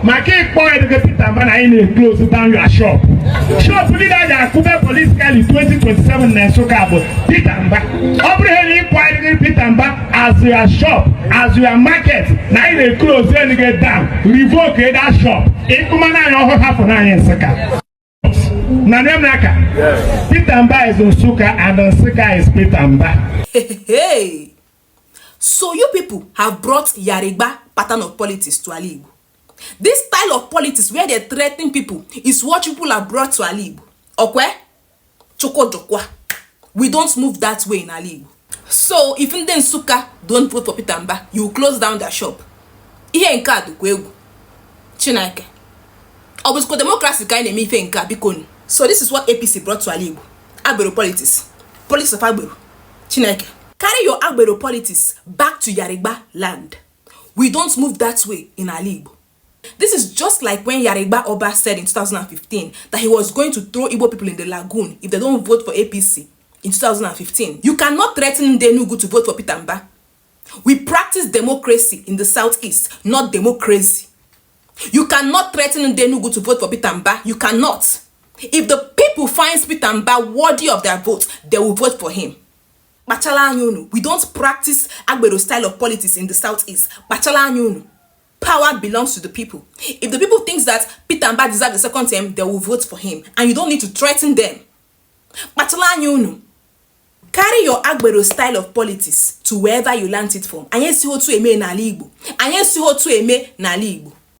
Maki point the Peter Mba na close down your shop. Shop leader that cover politically 2027 na soka but Peter Mba. Obriheli point the Peter Mba as your shop, as your market. Na close then get down. Revoke that shop. Ikumana yo half na yenseka. Na naka. Peter Mba is Nsukka and Nsukka is Peter Mba. Hey. So you people have brought Yarigba pattern of politics to Ala Igbo. This style of politics where they threaten people is what people have brought to Ala Igbo. Okay? Choko jokwa. We don't move that way in Ala Igbo. So if in Nsukka don't vote for Peter Mba, you will close down their shop. Ihe nke a dịkwa egwu. Chineke. Obusko democracy ka eme ife nke a bikonu. So this is what APC brought to Ala Igbo. Agbero politics. Politics of Agbero. Chineke. Carry your Agbero politics back to Yarigba land. We don't move that way in Ala Igbo. This is just like when Yarigba Oba said in 2015 that he was going to throw Igbo people in the lagoon if they don't vote for APC in 2015. You cannot threaten Ndenugu to vote for Peter Mba. We practice democracy in the southeast, not democracy. You cannot threaten Ndenugu to vote for Peter Mba. You cannot. If the people find Peter Mba worthy of their vote, they will vote for him. Bachala anyunu. We don't practice Agbero style of politics in the southeast. Bachala anyunu. Power belongs to the people. If the people think that Peter Mba deserves the second term, they will vote for him. And you don't need to threaten them. Bachala anyunu. Carry your Agbero style of politics to wherever you learned it from. Anye si ho tu eme na Ala Igbo. Anye si ho tu eme na Ala Igbo.